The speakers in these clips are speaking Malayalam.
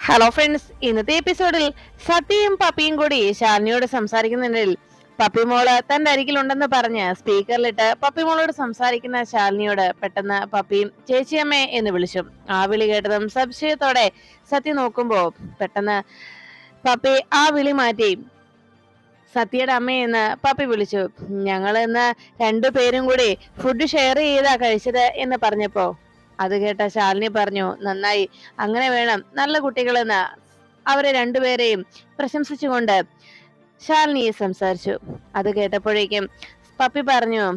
ഹലോ ഫ്രണ്ട്സ്, ഇന്നത്തെ എപ്പിസോഡിൽ സത്യയും പപ്പിയും കൂടി ശാലിനിയോട് സംസാരിക്കുന്നുണ്ടെങ്കിൽ പപ്പിമോള് തന്റെ അരികിലുണ്ടെന്ന് പറഞ്ഞ് സ്പീക്കറിലിട്ട് പപ്പിമോളോട് സംസാരിക്കുന്ന ശാലിനിയോട് പെട്ടെന്ന് പപ്പിയും ചേച്ചിയമ്മേ എന്ന് വിളിച്ചു. ആ വിളി കേട്ടതും സംശയത്തോടെ സത്യ നോക്കുമ്പോ പെട്ടെന്ന് പപ്പി ആ വിളി മാറ്റി സത്യയുടെ അമ്മയെന്ന് പപ്പി വിളിച്ചു. ഞങ്ങൾ ഇന്ന് രണ്ടുപേരും കൂടി ഫുഡ് ഷെയർ ചെയ്താ കഴിച്ചത് എന്ന് പറഞ്ഞപ്പോ അത് കേട്ട ശാലിനി പറഞ്ഞു, നന്നായി, അങ്ങനെ വേണം, നല്ല കുട്ടികളെന്ന് അവരെ രണ്ടുപേരെയും പ്രശംസിച്ചുകൊണ്ട് ശാലിനി സംസാരിച്ചു. അത് കേട്ടപ്പോഴേക്കും പപ്പി പറഞ്ഞു,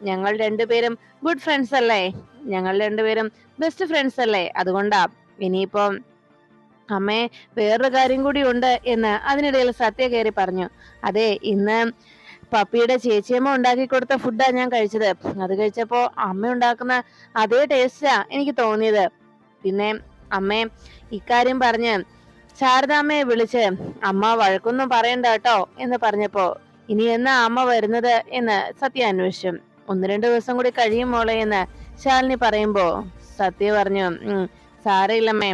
ഞങ്ങൾ രണ്ടുപേരും ഗുഡ് ഫ്രണ്ട്സ് അല്ലേ, ഞങ്ങൾ രണ്ടുപേരും ബെസ്റ്റ് ഫ്രണ്ട്സ് അല്ലേ, അതുകൊണ്ടാ. ഇനിയിപ്പം അമ്മേ, വേറൊരു കാര്യം കൂടി ഉണ്ട് എന്ന് അതിനിടയിൽ സത്യ കയറി പറഞ്ഞു. അതെ, ഇന്ന് പപ്പിയുടെ ചേച്ചിയമ്മ ഉണ്ടാക്കി കൊടുത്ത ഫുഡാ ഞാൻ കഴിച്ചത്. അത് കഴിച്ചപ്പോ അമ്മ ഉണ്ടാക്കുന്ന അതേ ടേസ്റ്റാ എനിക്ക് തോന്നിയത്. പിന്നെ അമ്മേ, ഇക്കാര്യം പറഞ്ഞ് ശാരദാമ്മയെ വിളിച്ച് അമ്മ വഴക്കൊന്നും പറയണ്ട കേട്ടോ എന്ന് പറഞ്ഞപ്പോ ഇനി എന്നാ അമ്മ വരുന്നത് എന്ന് സത്യ അന്വേഷിച്ചു. 1-2 ദിവസം കൂടി കഴിയും മോളെ എന്ന് ശാലിനി പറയുമ്പോ സത്യ പറഞ്ഞു, സാരയില്ലമ്മേ,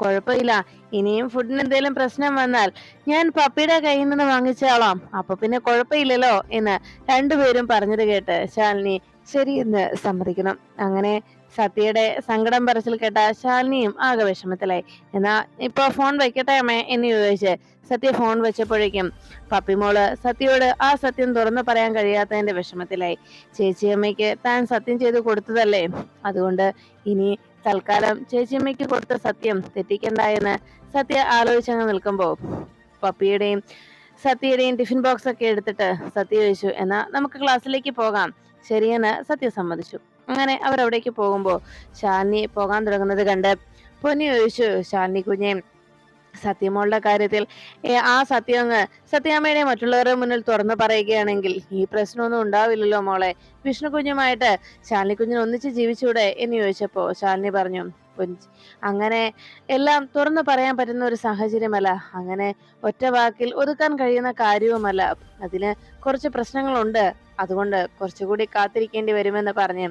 കുഴപ്പമില്ല, ഇനിയും ഫുഡിന് എന്തെങ്കിലും പ്രശ്നം വന്നാൽ ഞാൻ പപ്പിയുടെ കയ്യിൽ നിന്ന് വാങ്ങിച്ചോളാം, അപ്പൊ പിന്നെ കുഴപ്പമില്ലല്ലോ എന്ന് രണ്ടുപേരും പറഞ്ഞത് കേട്ട് ശാലിനി ശരിയെന്ന് സമ്മതിക്കണം. അങ്ങനെ സത്യയുടെ സങ്കടം പറച്ചിൽ കേട്ട ശാലിനിയും ആകെ വിഷമത്തിലായി. എന്നാ ഇപ്പൊ ഫോൺ വെക്കട്ടെ അമ്മേ എന്ന് ചോദിച്ച് സത്യ ഫോൺ വെച്ചപ്പോഴേക്കും പപ്പിമോള് സത്യയോട് ആ സത്യം തുറന്നു പറയാൻ കഴിയാത്തതിന്റെ വിഷമത്തിലായി. ചേച്ചിയമ്മയ്ക്ക് താൻ സത്യം ചെയ്ത് കൊടുത്തതല്ലേ, അതുകൊണ്ട് ഇനി തൽക്കാലം ചേച്ചിയമ്മയ്ക്ക് കൊടുത്ത സത്യം തെറ്റിക്കണ്ട എന്ന് സത്യ ആലോചിച്ചങ്ങ് നിൽക്കുമ്പോ പപ്പിയുടെയും സത്യയുടെയും ടിഫിൻ ബോക്സ് ഒക്കെ എടുത്തിട്ട് സത്യ ചോദിച്ചു, എന്നാ നമുക്ക് ക്ലാസ്സിലേക്ക് പോകാം. ശരിയെന്ന് സത്യ സമ്മതിച്ചു. അങ്ങനെ അവരവിടേക്ക് പോകുമ്പോ ശാലിനി പോകാൻ തുടങ്ങുന്നത് കണ്ട് പൊന്നി ചോദിച്ചു, ശാലിനി കുഞ്ഞെ, സത്യമോളുടെ കാര്യത്തിൽ ആ സത്യം അങ്ങ് സത്യാമ്മയുടെ മറ്റുള്ളവരുടെ മുന്നിൽ തുറന്നു പറയുകയാണെങ്കിൽ ഈ പ്രശ്നമൊന്നും ഉണ്ടാവില്ലല്ലോ മോളെ. വിഷ്ണു കുഞ്ഞുമായിട്ട് ശാലിനി കുഞ്ഞിന് ഒന്നിച്ച് ജീവിച്ചൂടെ എന്ന് ചോദിച്ചപ്പോ ശാലിനി പറഞ്ഞു, അങ്ങനെ എല്ലാം തുറന്നു പറയാൻ പറ്റുന്ന ഒരു സാഹചര്യമല്ല, അങ്ങനെ ഒറ്റ വാക്കിൽ ഒതുക്കാൻ കഴിയുന്ന കാര്യവുമല്ല, അതിന് കുറച്ച് പ്രശ്നങ്ങളുണ്ട്, അതുകൊണ്ട് കുറച്ചുകൂടി കാത്തിരിക്കേണ്ടി വരുമെന്ന് പറഞ്ഞ്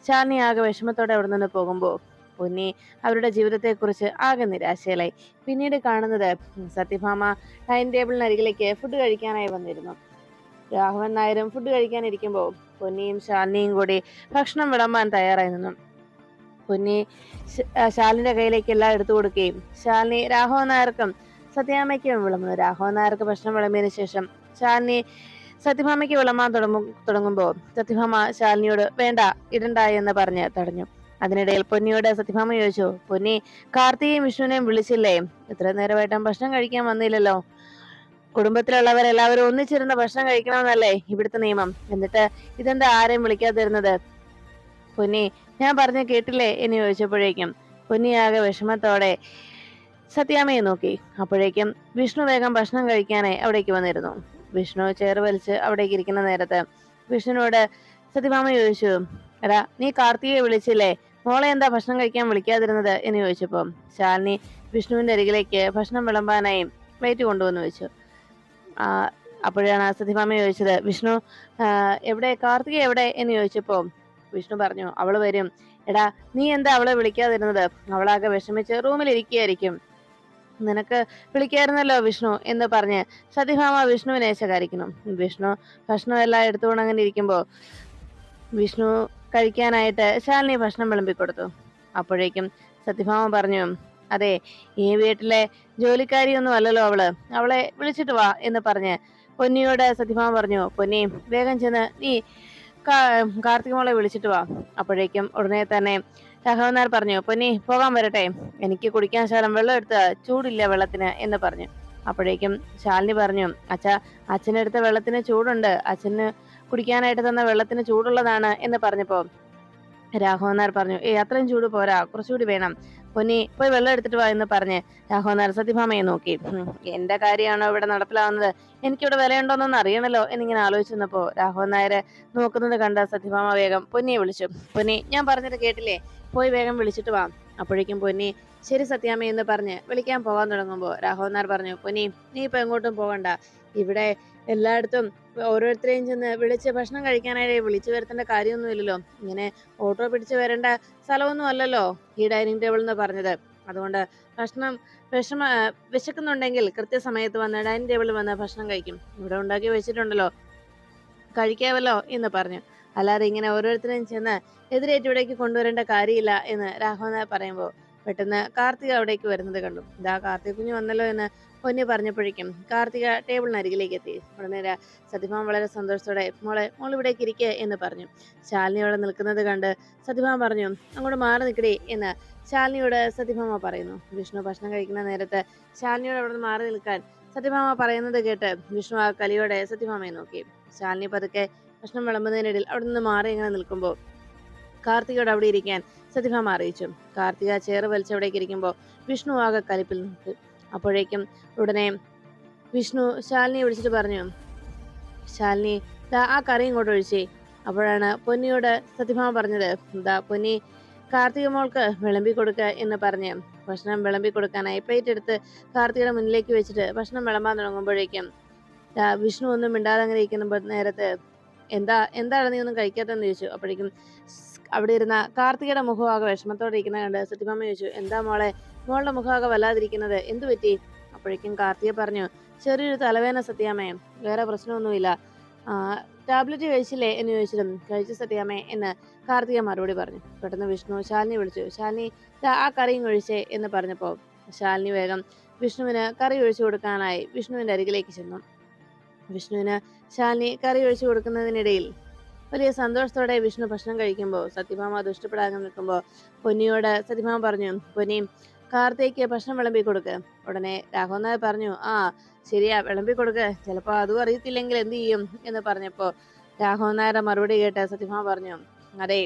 ശാലിനി ആകെ വിഷമത്തോടെ അവിടെ നിന്ന് പോകുമ്പോ പൊന്നി അവരുടെ ജീവിതത്തെക്കുറിച്ച് ആകെ നിരാശയിലായി. പിന്നീട് കാണുന്നത് സത്യഭാമ ഡൈനിങ് ടേബിളിനരികിലേക്ക് ഫുഡ് കഴിക്കാനായി വന്നിരുന്നു. രാഘവൻ നായരും ഫുഡ് കഴിക്കാനിരിക്കുമ്പോൾ പൊന്നിയും ശാലിനിയും കൂടി ഭക്ഷണം വിളമ്പാൻ തയ്യാറായി നിന്നു. പൊന്നി ശാലിന്റെ കയ്യിലേക്ക് എല്ലാം എടുത്തു കൊടുക്കുകയും ശാലിനി രാഘവൻ നായർക്കും സത്യാമ്മയ്ക്കും വിളമ്പുന്നു. രാഘവൻ നായർക്ക് ഭക്ഷണം വിളമ്പിയതിനു ശേഷം ശാലിനി സത്യഭാമയ്ക്ക് വിളമ്പാൻ തുടങ്ങുമ്പോൾ സത്യഭാമ ശാലിനിയോട് വേണ്ട, ഇടണ്ട എന്ന് പറഞ്ഞ് തടഞ്ഞു. അതിനിടയിൽ പൊന്നിയോട് സത്യഭാമ ചോദിച്ചു, പൊന്നി, കാർത്തികയും വിഷ്ണുവിനെയും വിളിച്ചില്ലേ? ഇത്ര നേരമായിട്ടും ഭക്ഷണം കഴിക്കാൻ വന്നില്ലല്ലോ. കുടുംബത്തിലുള്ളവരെല്ലാവരും ഒന്നിച്ചിരുന്ന് ഭക്ഷണം കഴിക്കണമെന്നല്ലേ ഇവിടുത്തെ നിയമം, എന്നിട്ട് ഇതെന്താ ആരെയും വിളിക്കാതിരുന്നത്? പൊന്നി, ഞാൻ പറഞ്ഞ കേട്ടില്ലേ എന്ന് ചോദിച്ചപ്പോഴേക്കും പൊന്നിയാകെ വിഷമത്തോടെ സത്യാമ്മയെ നോക്കി. അപ്പോഴേക്കും വിഷ്ണു വേഗം ഭക്ഷണം കഴിക്കാനായി അവിടേക്ക് വന്നിരുന്നു. വിഷ്ണു ചേർ വലിച്ച് അവിടേക്ക് ഇരിക്കുന്ന നേരത്ത് വിഷ്ണുവിനോട് സത്യഭാമ ചോദിച്ചു, എടാ, നീ കാർത്തികയെ വിളിച്ചില്ലേ? മോളെ എന്താ ഭക്ഷണം കഴിക്കാൻ വിളിക്കാതിരുന്നത് എന്ന് ചോദിച്ചപ്പോ ശാലിനി വിഷ്ണുവിന്റെ അരികിലേക്ക് ഭക്ഷണം വിളമ്പാനായി പ്ലേറ്റ് കൊണ്ടുവന്ന് വെച്ചു. അപ്പോഴാണ് സത്യഭാമ ചോദിച്ചത്, വിഷ്ണു എവിടെ, കാർത്തിക എവിടെ എന്ന് ചോദിച്ചപ്പോ വിഷ്ണു പറഞ്ഞു, അവള് വരും. എടാ, നീ എന്താ അവളെ വിളിക്കാതിരുന്നത്? അവളാകെ വിഷമിച്ച് റൂമിൽ ഇരിക്കുകയായിരിക്കും, നിനക്ക് വിളിക്കായിരുന്നല്ലോ വിഷ്ണു എന്ന് പറഞ്ഞ് സത്യഭാമ വിഷ്ണുവിനെ ശകാരിക്കുന്നു. വിഷ്ണു ഭക്ഷണമെല്ലാം എടുത്തുകൊണ്ട് അങ്ങനെ ഇരിക്കുമ്പോ വിഷ്ണു കഴിക്കാനായിട്ട് ശാലിനി ഭക്ഷണം വിളമ്പിക്കൊടുത്തു. അപ്പോഴേക്കും സത്യഭാമ പറഞ്ഞു, അതെ, ഈ വീട്ടിലെ ജോലിക്കാരിയൊന്നും അല്ലല്ലോ അവളെ വിളിച്ചിട്ട് വാ എന്ന് പറഞ്ഞ് പൊന്നിയോട് സത്യഭാമ പറഞ്ഞു, പൊന്നി, വേഗം ചെന്ന് നീ കാർത്തിക മോളെ വിളിച്ചിട്ട് വാ. അപ്പോഴേക്കും ഉടനെ തന്നെ രാഘവനാർ പറഞ്ഞു, പൊന്നി, പോകാൻ വരട്ടെ, എനിക്ക് കുടിക്കാൻ ശകലം വെള്ളം എടുത്ത്, ചൂടില്ല വെള്ളത്തിന് എന്ന് പറഞ്ഞു. അപ്പോഴേക്കും ശാലിനി പറഞ്ഞു, അച്ഛനെടുത്ത വെള്ളത്തിന് ചൂടുണ്ട്, അച്ഛന് കുടിക്കാനായിട്ട് തന്ന വെള്ളത്തിന് ചൂടുള്ളതാണ് എന്ന് പറഞ്ഞപ്പോ രാഘവനാർ പറഞ്ഞു, അത്രയും ചൂട് പോരാ, കുറച്ചുകൂടി വേണം, പൊന്നി പോയി വെള്ളം എടുത്തിട്ട് വാ എന്ന് പറഞ്ഞ് രാഘവനാർ സത്യഭാമയെ നോക്കി. എന്റെ കാര്യമാണോ ഇവിടെ നടപ്പിലാവുന്നത്, എനിക്കിവിടെ വിലയുണ്ടോന്നൊന്ന് അറിയണല്ലോ എന്നിങ്ങനെ ആലോചിച്ചപ്പോ രാഘവൻ നായര് നോക്കുന്നത് കണ്ട സത്യഭാമ വേഗം പൊന്നിയെ വിളിച്ചു. പൊന്നി, ഞാൻ പറഞ്ഞത് കേട്ടില്ലേ, പോയി വേഗം വിളിച്ചിട്ട് വാ. അപ്പോഴേക്കും പൊന്നി ശരി സത്യാമ്മ എന്ന് പറഞ്ഞ് വിളിക്കാൻ പോകാൻ തുടങ്ങുമ്പോ രാഘവൻ നായർ പറഞ്ഞു, പൊന്നി, നീ ഇപ്പൊ എങ്ങോട്ടും പോകണ്ട, ഇവിടെ എല്ലായിടത്തും ഓരോരുത്തരെയും ചെന്ന് വിളിച്ച് ഭക്ഷണം കഴിക്കാനായി വിളിച്ചു വരുത്തേണ്ട കാര്യമൊന്നുമില്ലല്ലോ, ഇങ്ങനെ ഓട്ടോ പിടിച്ച് വരേണ്ട സ്ഥലമൊന്നും അല്ലല്ലോ ഈ ഡൈനിങ് ടേബിൾ എന്ന് പറഞ്ഞത്, അതുകൊണ്ട് ഭക്ഷണം വിഷമ വിശക്കുന്നുണ്ടെങ്കിൽ കൃത്യസമയത്ത് വന്ന് ഡൈനിങ് ടേബിളിൽ വന്ന് ഭക്ഷണം കഴിക്കും. ഇവിടെ ഉണ്ടാക്കി വെച്ചിട്ടുണ്ടല്ലോ, കഴിക്കാമല്ലോ എന്ന് പറഞ്ഞു. അല്ലാതെ ഇങ്ങനെ ഓരോരുത്തരെയും ചെന്ന് എതിരേറ്റ് ഇവിടേക്ക് കൊണ്ടുവരേണ്ട കാര്യമില്ല എന്ന് രാഘവൻ നായർ പറയുമ്പോൾ പെട്ടെന്ന് കാർത്തിക അവിടേക്ക് വരുന്നത് കണ്ടു. ഇതാ കാർത്തിക കുഞ്ഞ് വന്നല്ലോ എന്ന് പൊന്നി പറഞ്ഞപ്പോഴേക്കും കാർത്തിക ടേബിളിനരികിലേക്ക് എത്തി. ഉടനെ സത്യഭാമ വളരെ സന്തോഷത്തോടെ മോൾ ഇവിടേക്ക് ഇരിക്കുക എന്ന് പറഞ്ഞു. ശാലിനി അവിടെ നിൽക്കുന്നത് കണ്ട് സത്യഭാമ പറഞ്ഞു, അങ്ങോട്ട് മാറി നിൽക്കടേ എന്ന് ശാലിനിയോട് സത്യഭാമ പറയുന്നു. വിഷ്ണു ഭക്ഷണം കഴിക്കുന്ന നേരത്ത് ശാലിനിയോട് അവിടെ നിന്ന് മാറി നിൽക്കാൻ സത്യഭാമ പറയുന്നത് കേട്ട് വിഷ്ണു ആ കലിയോടെ സത്യഭാമയെ നോക്കി. ശാലിനി പതുക്കെ ഭക്ഷണം വിളമ്പുന്നതിനിടയിൽ അവിടെ നിന്ന് മാറി ഇങ്ങനെ നിൽക്കുമ്പോൾ കാർത്തികയോട് അവിടെ ഇരിക്കാൻ സത്യഭാമ അറിയിച്ചു. കാർത്തിക ചേറ് വലിച്ചവിടേക്ക് ഇരിക്കുമ്പോൾ വിഷ്ണു ആകെ കലിപ്പിൽ നിൽക്കും. അപ്പോഴേക്കും ഉടനെ വിഷ്ണു ശാലിനിയെ വിളിച്ചിട്ട് പറഞ്ഞു, ശാലിനി ദാ ആ കറി ഇങ്ങോട്ട് ഒഴിച്ചേ. അപ്പോഴാണ് പൊന്നിയോട് സത്യഭാമ പറഞ്ഞത്, ദാ പൊന്നി കാർത്തിക മോൾക്ക് വിളമ്പി കൊടുക്കുക എന്ന് പറഞ്ഞ് ഭക്ഷണം വിളമ്പി കൊടുക്കാനായി പ്ലേറ്റ് എടുത്ത് കാർത്തികയുടെ മുന്നിലേക്ക് വെച്ചിട്ട് ഭക്ഷണം വിളമ്പാൻ തുടങ്ങുമ്പോഴേക്കും വിഷ്ണു ഒന്നും മിണ്ടാതെ അങ്ങനെ ഇരിക്കുന്ന നേരത്ത് എന്താണ് നീ ഒന്നും കഴിക്കാത്തെന്ന് ചോദിച്ചു. അപ്പോഴേക്കും അവിടെ ഇരുന്ന കാർത്തികയുടെ മുഖമാകെ വിഷമത്തോടെ ഇരിക്കുന്ന കണ്ട് സത്യഭാമ ചോദിച്ചു, എന്താ മോളുടെ മുഖമാകെ വല്ലാതിരിക്കുന്നത്, എന്തു പറ്റി? അപ്പോഴേക്കും കാർത്തിക പറഞ്ഞു, ചെറിയൊരു തലവേദന സത്യാമേ, വേറെ പ്രശ്നമൊന്നുമില്ല. ടാബ്ലറ്റ് കഴിച്ചില്ലേ എന്ന് ചോദിച്ചിട്ടും കഴിച്ചു സത്യാമേ എന്ന് കാർത്തിക മറുപടി പറഞ്ഞു. പെട്ടെന്ന് വിഷ്ണു ശാലിനി വിളിച്ചു. ശാലിനി ആ കറിയും ഒഴിച്ചേ എന്ന് പറഞ്ഞപ്പോൾ ശാലിനി വേഗം വിഷ്ണുവിന് കറി ഒഴിച്ചു കൊടുക്കാനായി വിഷ്ണുവിന്റെ അരികിലേക്ക് ചെന്നു. വിഷ്ണുവിന് ശാലിനി കറി ഒഴിച്ചു കൊടുക്കുന്നതിനിടയിൽ വലിയ സന്തോഷത്തോടെ വിഷ്ണു ഭക്ഷണം കഴിക്കുമ്പോൾ സത്യഭാമ അത് ഇഷ്ടപ്പെടാതെ നിൽക്കുമ്പോൾ പൊന്നിയോട് സത്യഭാമ പറഞ്ഞു, പൊന്നിയും കാർത്തികയ്ക്ക് ഭക്ഷണം വിളമ്പി കൊടുക്ക്. ഉടനെ രാഘവൻ നായർ പറഞ്ഞു, ആ ശരിയാ, വിളമ്പി കൊടുക്ക്, ചിലപ്പോൾ അതും അറിയത്തില്ലെങ്കിൽ എന്ത് ചെയ്യും എന്ന് പറഞ്ഞപ്പോൾ രാഘവൻ നായരുടെ മറുപടി കേട്ട് സത്യഭാമ പറഞ്ഞു, അതെ,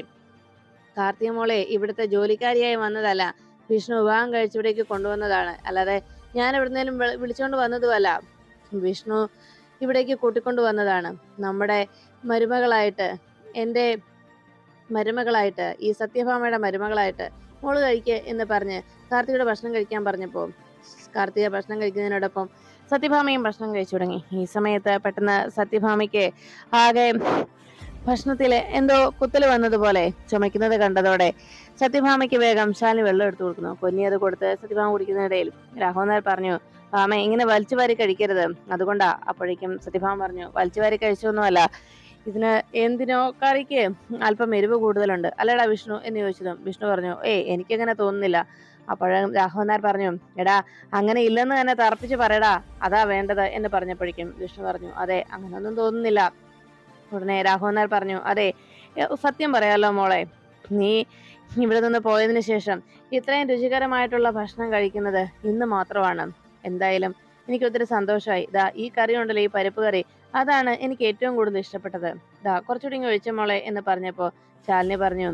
കാർത്തിക മോളെ ഇവിടുത്തെ ജോലിക്കാരിയായി വന്നതല്ല, വിഷ്ണു വിവാഹം കഴിച്ചിവിടേക്ക് കൊണ്ടുവന്നതാണ്. അല്ലാതെ ഞാൻ എവിടുന്നേലും വിളിച്ചോണ്ട് വന്നതുമല്ല. വിഷ്ണു ഇവിടേക്ക് കൂട്ടിക്കൊണ്ടു വന്നതാണ്. നമ്മുടെ മരുമകളായിട്ട്, എൻ്റെ മരുമകളായിട്ട്, ഈ സത്യഭാമയുടെ മരുമകളായിട്ട് മോള് കഴിക്കുക എന്ന് പറഞ്ഞ് കാർത്തികയുടെ ഭക്ഷണം കഴിക്കാൻ പറഞ്ഞപ്പോൾ കാർത്തിക ഭക്ഷണം കഴിക്കുന്നതിനോടൊപ്പം സത്യഭാമയും ഭക്ഷണം കഴിച്ചു തുടങ്ങി. ഈ സമയത്ത് പെട്ടെന്ന് സത്യഭാമയ്ക്ക് ആകെ ഭക്ഷണത്തിൽ എന്തോ കുത്തൽ വന്നതുപോലെ ചുമയ്ക്കുന്നത് കണ്ടതോടെ സത്യഭാമയ്ക്ക് വേഗം ശാലിനി വെള്ളം എടുത്തു കൊടുക്കുന്നു. പൊന്നി അത് കൊടുത്ത് സത്യഭാമ കുടിക്കുന്നതിനിടയിൽ രാഘവൻ നായർ പറഞ്ഞു, ഭാമ ഇങ്ങനെ വലിച്ചു വാരി കഴിക്കരുത്, അതുകൊണ്ടാ. അപ്പോഴേക്കും സത്യഭാമ പറഞ്ഞു, വലിച്ചു വാരി കഴിച്ചൊന്നുമല്ല, ഇതിന് എന്തിനോ കറിക്ക് അല്പം എരിവ് കൂടുതലുണ്ട് അല്ലേടാ വിഷ്ണു എന്ന് ചോദിച്ചതും വിഷ്ണു പറഞ്ഞു, എനിക്കങ്ങനെ തോന്നുന്നില്ല. അപ്പോഴും രാഘവൻ നായർ പറഞ്ഞു, എടാ അങ്ങനെ ഇല്ലെന്ന് തന്നെ തറപ്പിച്ച് പറയടാ, അതാ വേണ്ടത് എന്ന് പറഞ്ഞപ്പോഴേക്കും വിഷ്ണു പറഞ്ഞു, അതെ, അങ്ങനൊന്നും തോന്നുന്നില്ല. ഉടനെ രാഘവൻ നായർ പറഞ്ഞു, അതെ, സത്യം പറയാലോ മോളെ, നീ ഇവിടെ നിന്ന് പോയതിനു ശേഷം ഇത്രയും രുചികരമായിട്ടുള്ള ഭക്ഷണം കഴിക്കുന്നത് ഇന്ന് മാത്രമാണ്. എന്തായാലും എനിക്ക് ഒത്തിരി സന്തോഷമായി. ഈ കറി ഉണ്ടല്ലോ, ഈ പരിപ്പ് കറി, അതാണ് എനിക്ക് ഏറ്റവും കൂടുതൽ ഇഷ്ടപ്പെട്ടത്. കുറച്ചുകൂടി ഇങ്ങ് ഒഴിച്ച മോളെ എന്ന് പറഞ്ഞപ്പോ ശാലിനി പറഞ്ഞു,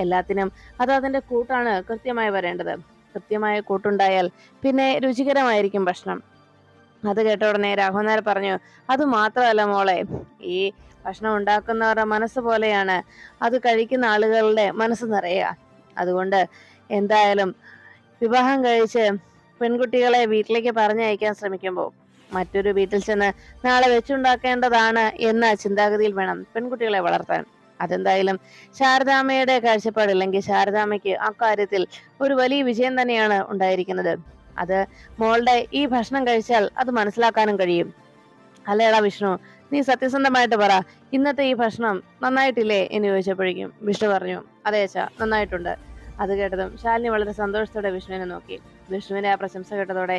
എല്ലാത്തിനും അത് അതിന്റെ കൂട്ടാണ് കൃത്യമായി വരേണ്ടത്. കൃത്യമായ കൂട്ടുണ്ടായാൽ പിന്നെ രുചികരമായിരിക്കും ഭക്ഷണം. അത് കേട്ട ഉടനെ രാഘവൻ നായർ പറഞ്ഞു, അത് മാത്രമല്ല മോളെ, ഈ ഭക്ഷണം ഉണ്ടാക്കുന്നവരുടെ മനസ്സ് പോലെയാണ് അത് കഴിക്കുന്ന ആളുകളുടെ മനസ്സ് നിറയുക. അതുകൊണ്ട് എന്തായാലും വിവാഹം കഴിച്ച് പെൺകുട്ടികളെ വീട്ടിലേക്ക് പറഞ്ഞയക്കാൻ ശ്രമിക്കുമ്പോൾ മറ്റൊരു വീട്ടിൽ ചെന്ന് നാളെ വെച്ചുണ്ടാക്കേണ്ടതാണ് എന്ന ചിന്താഗതിയിൽ വേണം പെൺകുട്ടികളെ വളർത്താൻ. അതെന്തായാലും ശാരദാമ്മയുടെ കാഴ്ചപ്പാടില്ലെങ്കിൽ ശാരദാമ്മയ്ക്ക് അക്കാര്യത്തിൽ ഒരു വലിയ വിജയം തന്നെയാണ് ഉണ്ടായിരിക്കുന്നത്. അത് മോളുടെ ഈ ഭക്ഷണം കഴിച്ചാൽ അത് മനസ്സിലാക്കാനും കഴിയും. അല്ലേടാ വിഷ്ണു, നീ സത്യസന്ധമായിട്ട് പറ, ഇന്നത്തെ ഈ ഭക്ഷണം നന്നായിട്ടില്ലേ എന്ന് ചോദിച്ചപ്പോഴേക്കും വിഷ്ണു പറഞ്ഞു, അതെ അച്ഛാ, നന്നായിട്ടുണ്ട്. അത് കേട്ടതും ശാലിനി വളരെ സന്തോഷത്തോടെ വിഷ്ണുവിനെ നോക്കി. വിഷ്ണുവിന്റെ ആ പ്രശംസ കേട്ടതോടെ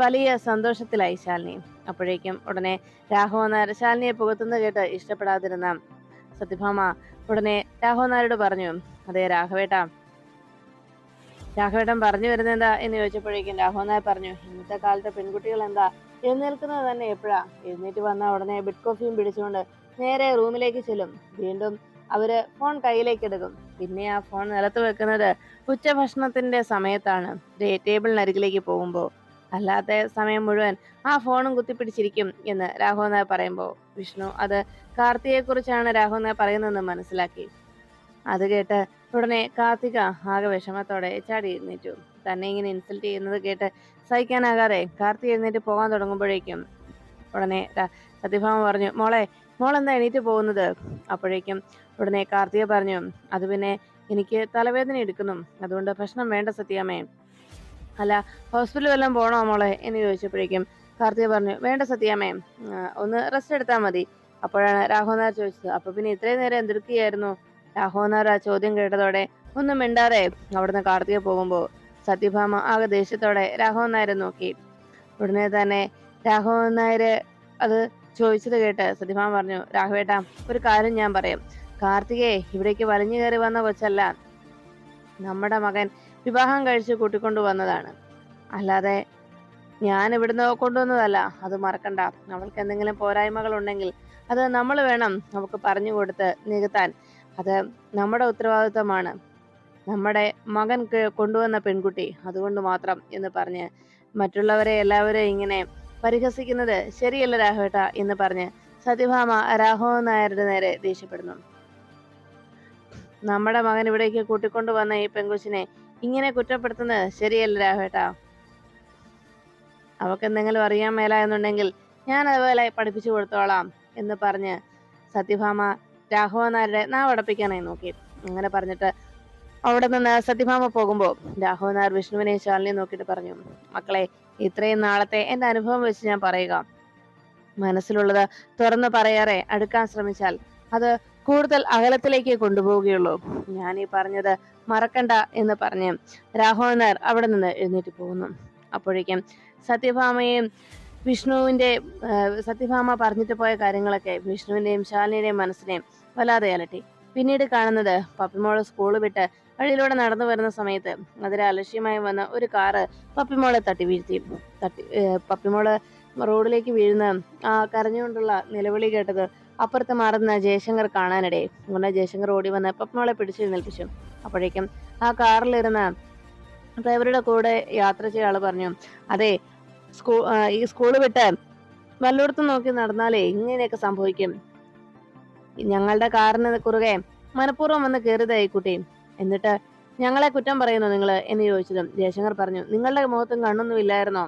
വലിയ സന്തോഷത്തിലായി ശാലിനി. അപ്പോഴേക്കും ഉടനെ രാഘവൻ നായർ ശാലിനിയെ പുകത്തുന്നത് കേട്ട് ഇഷ്ടപ്പെടാതിരുന്ന സത്യഭാമ ഉടനെ രാഘവൻ നായരോട് പറഞ്ഞു, അതെ രാഘവേട്ടൻ പറഞ്ഞു വരുന്നത് എന്താ എന്ന് ചോദിച്ചപ്പോഴേക്കും രാഘവൻ നായർ പറഞ്ഞു, ഇന്നത്തെ കാലത്തെ പെൺകുട്ടികൾ എന്താ എഴുന്നേൽക്കുന്നത് തന്നെ എപ്പോഴാ, എഴുന്നേറ്റ് വന്ന ഉടനെ ബിഡ് കോഫിയും പിടിച്ചുകൊണ്ട് നേരെ റൂമിലേക്ക് ചെല്ലും. വീണ്ടും അവര് ഫോൺ കയ്യിലേക്ക് എടുക്കും. പിന്നെ ആ ഫോൺ നിലത്ത് വെക്കുന്നത് ഉച്ചഭക്ഷണത്തിന്റെ സമയത്താണ്, ടേബിളിനരികിലേക്ക് പോകുമ്പോൾ. അല്ലാത്ത സമയം മുഴുവൻ ആ ഫോണും കുത്തിപ്പിടിച്ചിരിക്കും എന്ന് രാഘവൻ നായർ പറയുമ്പോൾ വിഷ്ണു അത് കാർത്തികയെ കുറിച്ചാണ് രാഘവൻ നായർ പറയുന്നതെന്ന് മനസ്സിലാക്കി. അത് കേട്ട് ഉടനെ കാർത്തിക ആകെ വിഷമത്തോടെ ചാടി എഴുന്നേറ്റു. തന്നെ ഇങ്ങനെ ഇൻസൾട്ട് ചെയ്യുന്നത് കേട്ട് സഹിക്കാനാകാതെ കാർത്തിക എഴുന്നേറ്റ് പോകാൻ തുടങ്ങുമ്പോഴേക്കും ഉടനെ സത്യഭാമ പറഞ്ഞു, മോളെന്താ എണീറ്റ് പോകുന്നത്? അപ്പോഴേക്കും ഉടനെ കാർത്തിക പറഞ്ഞു, അത് പിന്നെ എനിക്ക് തലവേദന എടുക്കുന്നു, അതുകൊണ്ട് ഭക്ഷണം വേണ്ട സത്യാമ്മേ. അല്ല, ഹോസ്പിറ്റലിൽ വല്ലതും പോണോ മോളെ എന്ന് ചോദിച്ചപ്പോഴേക്കും കാർത്തിക പറഞ്ഞു, വേണ്ട സത്യാമ്മേ, ഒന്ന് റെസ്റ്റ് എടുത്താൽ മതി. അപ്പോഴാണ് രാഘവൻ നായർ ചോദിച്ചത്, അപ്പൊ പിന്നെ ഇത്രയും നേരം എന്തെടുക്കുകയായിരുന്നു? രാഘവൻ നായർ ആ ചോദ്യം കേട്ടതോടെ ഒന്നും മിണ്ടാതെ അവിടുന്ന് കാർത്തിക പോകുമ്പോ സത്യഭാമ ആകെ ദേഷ്യത്തോടെ രാഘവൻ നായരെ നോക്കി. ഉടനെ തന്നെ രാഘവൻ നായര് അത് ചോദിച്ചത് കേട്ട് സത്യഭാമ പറഞ്ഞു, രാഘവേട്ടാ, ഒരു കാര്യം ഞാൻ പറയാം. കാർത്തികയെ ഇവിടേക്ക് വലിഞ്ഞു കയറി വന്ന കൊച്ചല്ല. നമ്മുടെ മകൻ വിവാഹം കഴിച്ച് കൂട്ടിക്കൊണ്ടു വന്നതാണ്. അല്ലാതെ ഞാൻ ഇവിടുന്ന് കൊണ്ടുവന്നതല്ല. അത് മറക്കണ്ട. അവൾക്ക് എന്തെങ്കിലും പോരായ്മകൾ ഉണ്ടെങ്കിൽ അത് നമ്മൾ വേണം നമുക്ക് പറഞ്ഞു കൊടുത്ത് നികത്താൻ. അത് നമ്മുടെ ഉത്തരവാദിത്വമാണ്. നമ്മുടെ മകൻ കൊണ്ടുവന്ന പെൺകുട്ടി, അതുകൊണ്ട് മാത്രം എന്ന് പറഞ്ഞ് മറ്റുള്ളവരെ എല്ലാവരെയും ഇങ്ങനെ പരിഹസിക്കുന്നത് ശരിയല്ല രാഘവേട്ട എന്ന് പറഞ്ഞ് സത്യഭാമ രാഘവൻ നായരുടെ നേരെ ദേഷ്യപ്പെടുന്നു. നമ്മുടെ മകൻ ഇവിടേക്ക് കൂട്ടിക്കൊണ്ടു വന്ന ഈ പെൺകൊച്ചിനെ ഇങ്ങനെ കുറ്റപ്പെടുത്തുന്നത് ശരിയല്ല രാഘവേട്ട. അവൾക്ക് എന്തെങ്കിലും അറിയാൻ മേല എന്നുണ്ടെങ്കിൽ ഞാൻ അതുപോലെ പഠിപ്പിച്ചു കൊടുത്തോളാം എന്ന് പറഞ്ഞ് സത്യഭാമ രാഘവൻ നായരുടെ നാവടപ്പിക്കാനായി നോക്കി. അങ്ങനെ പറഞ്ഞിട്ട് അവിടെ നിന്ന് സത്യഭാമ പോകുമ്പോൾ രാഘവൻ നായർ വിഷ്ണുവിനെയും ശാലിനിയെ നോക്കിയിട്ട് പറഞ്ഞു, മക്കളെ, ഇത്രയും നാളത്തെ എന്റെ അനുഭവം വെച്ച് ഞാൻ പറയുക, മനസ്സിലുള്ളത് തുറന്നു പറയാറെ അടുക്കാൻ ശ്രമിച്ചാൽ അത് കൂടുതൽ അകലത്തിലേക്ക് കൊണ്ടുപോവുകയുള്ളൂ. ഞാൻ ഈ പറഞ്ഞത് മറക്കണ്ട എന്ന് പറഞ്ഞ് രാഘവൻ നായർ അവിടെ നിന്ന് എഴുന്നേറ്റ് പോകുന്നു. അപ്പോഴേക്കും സത്യഭാമയും സത്യഭാമ പറഞ്ഞിട്ട് പോയ കാര്യങ്ങളൊക്കെ വിഷ്ണുവിന്റെയും ശാലിനിയുടെയും മനസ്സിനെയും വല്ലാതെ അലട്ടി. പിന്നീട് കാണുന്നത് പപ്പിമോള് സ്കൂള് വിട്ട് വഴിയിലൂടെ നടന്നു വരുന്ന സമയത്ത് അതിലെ അലക്ഷ്യമായി വന്ന ഒരു കാറ് പപ്പിമോളെ പപ്പിമോള് റോഡിലേക്ക് വീഴുന്ന ആ കരഞ്ഞുകൊണ്ടുള്ള നിലവിളി കേട്ടത് അപ്പുറത്ത് മാറുന്ന ജയശങ്കർ കാണാനിടെ. ഉടനെ ജയശങ്കർ ഓടി വന്ന് പപ്പിമോളെ പിടിച്ചെഴുന്നേൽപ്പിച്ചു. അപ്പോഴേക്കും ആ കാറിലിരുന്ന ഡ്രൈവറുടെ കൂടെ യാത്ര ചെയ്ത ആള് പറഞ്ഞു, അതെ, ഈ സ്കൂള് വിട്ട് വല്ലയിടത്തും നോക്കി നടന്നാലേ ഇങ്ങനെയൊക്കെ സംഭവിക്കും. ഞങ്ങളുടെ കാറിന് കുറുകെ മനഃപൂർവ്വം വന്ന് കയറിയതായി കുട്ടി, എന്നിട്ട് ഞങ്ങളെ കുറ്റം പറയുന്നു നിങ്ങൾ എന്ന് ചോദിച്ചതും ജയശങ്കർ പറഞ്ഞു, നിങ്ങളുടെ മുഖത്തും കണ്ണൊന്നും ഇല്ലായിരുന്നോ?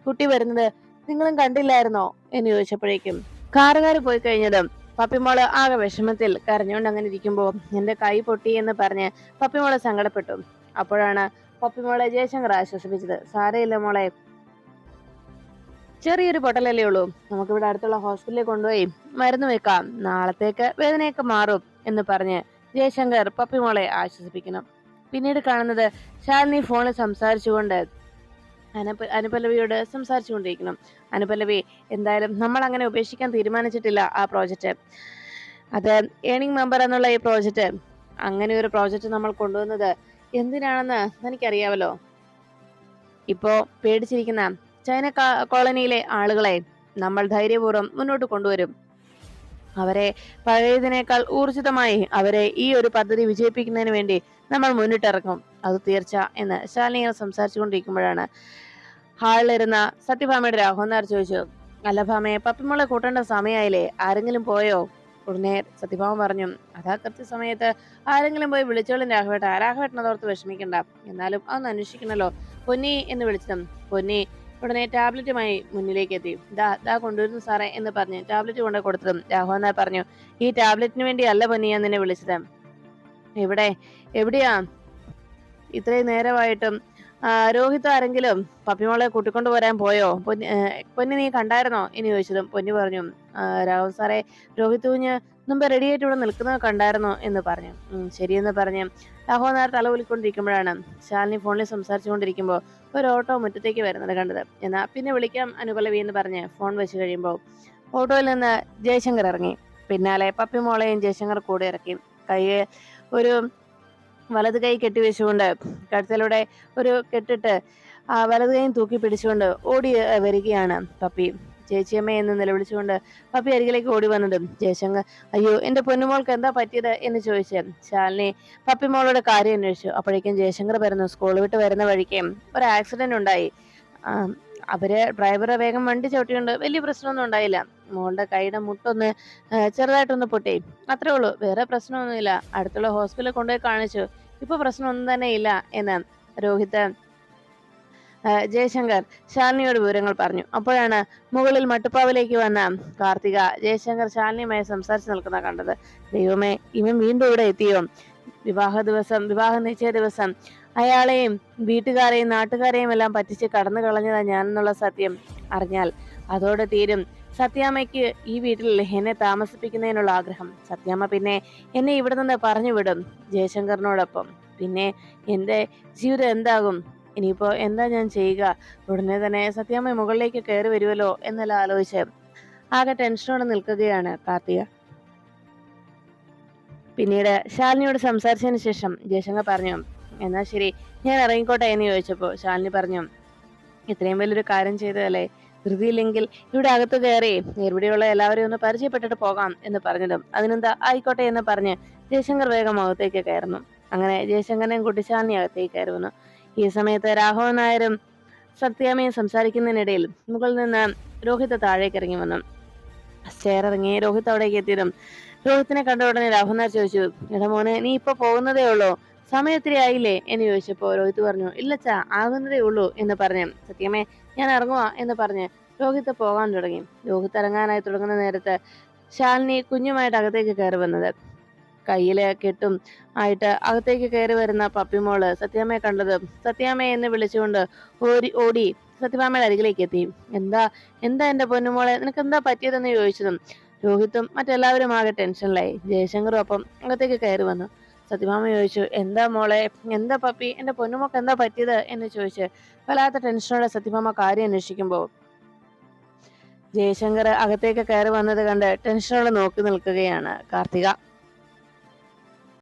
കുട്ടി വരുന്നത് നിങ്ങളും കണ്ടില്ലായിരുന്നോ എന്ന് ചോദിച്ചപ്പോഴേക്കും കാറുകാർ പോയി കഴിഞ്ഞതും പപ്പിമോള് ആകെ വിഷമത്തിൽ കരഞ്ഞുകൊണ്ട് അങ്ങനെ ഇരിക്കുമ്പോ എന്റെ കൈ പൊട്ടി എന്ന് പറഞ്ഞ് പപ്പിമോള് സങ്കടപ്പെട്ടു. അപ്പോഴാണ് പപ്പിമോളെ ജയശങ്കർ ആശ്വസിപ്പിച്ചത്, സാരയില്ല മോളെ, ചെറിയൊരു പൊട്ടലല്ലേ ഉള്ളൂ, നമുക്കിവിടെ അടുത്തുള്ള ഹോസ്പിറ്റലിൽ കൊണ്ടുപോയി മരുന്ന് വെക്കാം, നാളത്തേക്ക് വേദനയൊക്കെ മാറും എന്ന് പറഞ്ഞ് ജയശങ്കർ പപ്പിമോളെ ആശ്വസിപ്പിക്കണം. പിന്നീട് കാണുന്നത് ശാലിനി ഫോണിൽ സംസാരിച്ചുകൊണ്ട് അനുപല്ലവിയോട് സംസാരിച്ചുകൊണ്ടിരിക്കണം. അനുപല്ലവി, എന്തായാലും നമ്മൾ അങ്ങനെ ഉപേക്ഷിക്കാൻ തീരുമാനിച്ചിട്ടില്ല ആ പ്രോജക്റ്റ്. അത് ഏണിംഗ് മെമ്പർ എന്നുള്ള ഈ പ്രോജക്റ്റ്, അങ്ങനെ ഒരു പ്രോജക്റ്റ് നമ്മൾ കൊണ്ടുവന്നത് എന്തിനാണെന്ന് എനിക്കറിയാമല്ലോ. ഇപ്പോ പേടിച്ചിരിക്കുന്ന ചൈന കോളനിയിലെ ആളുകളെ നമ്മൾ ധൈര്യപൂർവ്വം മുന്നോട്ട് കൊണ്ടുവരും. അവരെ പഴയതിനേക്കാൾ ഊർജിതമായി അവരെ ഈ ഒരു പദ്ധതി വിജയിപ്പിക്കുന്നതിന് വേണ്ടി നമ്മൾ മുന്നിട്ടിറങ്ങും, അത് തീർച്ച എന്ന് ശാലിനി സംസാരിച്ചുകൊണ്ടിരിക്കുമ്പോഴാണ് ഹാളിലിരുന്ന സത്യഭാമയുടെ രാഘവൻ നായർ ചോദിച്ചു, അല്ല ഭാമയെ, പപ്പിമോളെ കൂട്ടേണ്ട സമയമായില്ലേ, ആരെങ്കിലും പോയോ? ഉടനെ സത്യഭാമ പറഞ്ഞു, അതാ കൃത്യസമയത്ത് ആരെങ്കിലും പോയി വിളിച്ചോളും രാഘവേട്ടൻ അതോർത്ത് വിഷമിക്കണ്ട, എന്നാലും അതൊന്ന് അന്വേഷിക്കണല്ലോ. പൊന്നി എന്ന് വിളിച്ചതും പൊന്നി ഉടനെ ടാബ്ലറ്റുമായി മുന്നിലേക്ക് എത്തി. ദാ കൊണ്ടുവരുന്നു സാറേ എന്ന് പറഞ്ഞ് ടാബ്ലറ്റ് കൊണ്ടു കൊടുത്തതും രാഘവൻ നായർ പറഞ്ഞു, ഈ ടാബ്ലറ്റിന് വേണ്ടി അല്ല പൊന്നി ഞാൻ നിന്നെ വിളിച്ചത്. എവിടെയാ ഇത്രയും നേരമായിട്ടും രോഹിത് ആരെങ്കിലും പപ്പിമോളെ കൂട്ടിക്കൊണ്ടു വരാൻ പോയോ? പൊന്നി നീ കണ്ടായിരുന്നോ എന്ന് ചോദിച്ചതും പൊന്നി പറഞ്ഞു, രാഘവൻ സാറേ, രോഹിത് കുഞ്ഞ് മുമ്പ് റെഡിയായിട്ട് ഇവിടെ നിൽക്കുന്നത് കണ്ടായിരുന്നോ എന്ന് പറഞ്ഞു. ശരിയെന്ന് പറഞ്ഞ് രാഘവൻ നായർ തലവലിക്കൊണ്ടിരിക്കുമ്പോഴാണ് ശാലിനി ഫോണിൽ സംസാരിച്ചുകൊണ്ടിരിക്കുമ്പോൾ ഒരു ഓട്ടോ മുറ്റത്തേക്ക് വരുന്നത് കണ്ടത്. എന്നാ പിന്നെ വിളിക്കാം അനുപല്ലവി എന്ന് പറഞ്ഞ് ഫോൺ വെച്ച് കഴിയുമ്പോൾ ഓട്ടോയിൽ നിന്ന് ജയശങ്കർ ഇറങ്ങി. പിന്നാലെ പപ്പിമോളെയും ജയശങ്കർ കൂടെ ഇറക്കി. ഒരു വലത് കൈ കെട്ടിവെച്ചുകൊണ്ട് കഴുത്തിലൂടെ ഒരു കെട്ടിട്ട് വലത് കൈയും തൂക്കി പിടിച്ചുകൊണ്ട് ഓടി വരികയാണ് പപ്പി. ചേച്ചിയമ്മ എന്ന് നിലവിളിച്ചുകൊണ്ട് പപ്പി അരികിലേക്ക് ഓടി വന്നതും ജയശങ്കർ, അയ്യോ എന്റെ പൊന്നുമോൾക്ക് എന്താ പറ്റിയത് എന്ന് ചോദിച്ച് ശാലിനി പപ്പിമോളോട് കാര്യം അന്വേഷിച്ചു. അപ്പോഴേക്കും ജയശങ്കർ പറഞ്ഞു, സ്കൂൾ വിട്ട് വരുന്ന വഴിക്ക് ഒരു ആക്സിഡന്റ് ഉണ്ടായി. ഡ്രൈവറെ വേഗം വണ്ടി ചവിട്ടിയുണ്ട്, വലിയ പ്രശ്നമൊന്നും ഉണ്ടായില്ല. മോളുടെ കൈയുടെ മുട്ടൊന്ന് ചെറുതായിട്ടൊന്ന് പൊട്ടി, അത്രേ ഉള്ളൂ, വേറെ പ്രശ്നമൊന്നുമില്ല. അടുത്തുള്ള ഹോസ്പിറ്റലിൽ കൊണ്ടുപോയി കാണിച്ചു, ഇപ്പൊ പ്രശ്നമൊന്നും തന്നെ ഇല്ല എന്ന് ജയശങ്കർ ശാലിനിയോട് വിവരങ്ങൾ പറഞ്ഞു. അപ്പോഴാണ് മുകളിൽ മട്ടുപ്പാവിലേക്ക് വന്ന കാർത്തിക ജയശങ്കർ ശാലിനിയുമായി സംസാരിച്ചു നിൽക്കുന്ന കണ്ടത്. ദൈവമേ, ഇവൻ വീണ്ടും ഇവിടെ എത്തിയോ? വിവാഹ നിശ്ചയ ദിവസം അയാളെയും വീട്ടുകാരെയും നാട്ടുകാരെയും എല്ലാം പറ്റിച്ച് കടന്നു കളഞ്ഞതാ ഞാനെന്നുള്ള സത്യം അറിഞ്ഞാൽ അതോടെ തീരും സത്യാമ്മയ്ക്ക് ഈ വീട്ടിൽ എന്നെ താമസിപ്പിക്കുന്നതിനുള്ള ആഗ്രഹം. സത്യാമ്മ പിന്നെ എന്നെ ഇവിടെ നിന്ന് പറഞ്ഞു വിടും ജയശങ്കറിനോടൊപ്പം. പിന്നെ എൻ്റെ ജീവിതം എന്താകും? ഇനിയിപ്പോ എന്താ ഞാൻ ചെയ്യുക? ഉടനെ തന്നെ സത്യാമ്മ മുകളിലേക്ക് കയറി വരുമല്ലോ എന്നെല്ലാം ആലോചിച്ച് ആകെ ടെൻഷനോടെ നിൽക്കുകയാണ് കാർത്തിക. പിന്നീട് ശാലിനിയോട് സംസാരിച്ചതിന് ശേഷം ജയശങ്കർ പറഞ്ഞു, എന്നാ ശരി, ഞാൻ ഇറങ്ങിക്കോട്ടെ എന്ന് ചോദിച്ചപ്പോൾ ശാലിനി പറഞ്ഞു, ഇത്രയും വലിയൊരു കാര്യം ചെയ്തതല്ലേ, ധൃതിയില്ലെങ്കിൽ ഇവിടെ അകത്ത് കയറി ഇവിടെയുള്ള എല്ലാവരെയും ഒന്ന് പരിചയപ്പെട്ടിട്ട് പോകാം എന്ന് പറഞ്ഞതും അതിനെന്താ ആയിക്കോട്ടെ എന്ന് പറഞ്ഞ് ജയശങ്കർ വേഗം അകത്തേക്ക് കയറുന്നു. അങ്ങനെ ജയശങ്കറിനെയും കൂട്ടി ശാലിനി അകത്തേക്ക് കയറി വന്നു. ഈ സമയത്ത് രാഘവൻ നായരും സത്യാമ്മയും സംസാരിക്കുന്നതിനിടയിൽ മുകളിൽ നിന്ന് രോഹിത് താഴേക്ക് ഇറങ്ങി വന്നു. സ്റ്റെയർ ഇറങ്ങി രോഹിത് അവിടേക്ക് എത്തിയതും രോഹിത്തിനെ കണ്ട ഉടനെ രാഘവൻ നായർ ചോദിച്ചു, എടാ മോനെ, നീ ഇപ്പൊ പോകുന്നതേ ഉള്ളൂ, സമയം ഒത്തിരി ആയില്ലേ എന്ന് ചോദിച്ചപ്പോ രോഹിത് പറഞ്ഞു, ഇല്ലച്ചാ, ആകുന്നതേ ഉള്ളൂ എന്ന് പറഞ്ഞു. സത്യമേ, ഞാൻ ഇറങ്ങുവാ എന്ന് പറഞ്ഞ് രോഹിത്ത് പോകാൻ തുടങ്ങി. രോഹിത്ത് ഇറങ്ങാനായി തുടങ്ങുന്ന നേരത്ത് ശാലിനി കുഞ്ഞുമായിട്ട് അകത്തേക്ക് കയറി വന്നത്. കയ്യില് കെട്ടും ആയിട്ട് അകത്തേക്ക് കയറി വരുന്ന പപ്പിമോള് സത്യാമ്മയെ കണ്ടത് സത്യാമ്മയെ എന്ന് വിളിച്ചുകൊണ്ട് ഓടി സത്യഭാമയുടെ അരികിലേക്ക് എത്തി. എന്താ എന്താ എന്റെ പൊന്നുമോളെ, നിനക്ക് എന്താ പറ്റിയതെന്ന് ചോദിച്ചതും രോഹിത്തും മറ്റെല്ലാവരും ആകെ ടെൻഷനിലായി. ജയശങ്കറും അപ്പം അകത്തേക്ക് കയറി വന്നു. സത്യഭാമ ചോദിച്ചു, എന്താ മോളെ, എന്താ പപ്പി, എന്റെ പൊന്നുമോക്ക് എന്താ പറ്റിയത് എന്ന് ചോദിച്ച് വല്ലാത്ത ടെൻഷനോടെ സത്യഭാമ കാര്യം അന്വേഷിക്കുമ്പോ ജയശങ്കർ അകത്തേക്ക് കയറി വന്നത് കണ്ട് ടെൻഷനോടെ നോക്കി നിൽക്കുകയാണ് കാർത്തിക.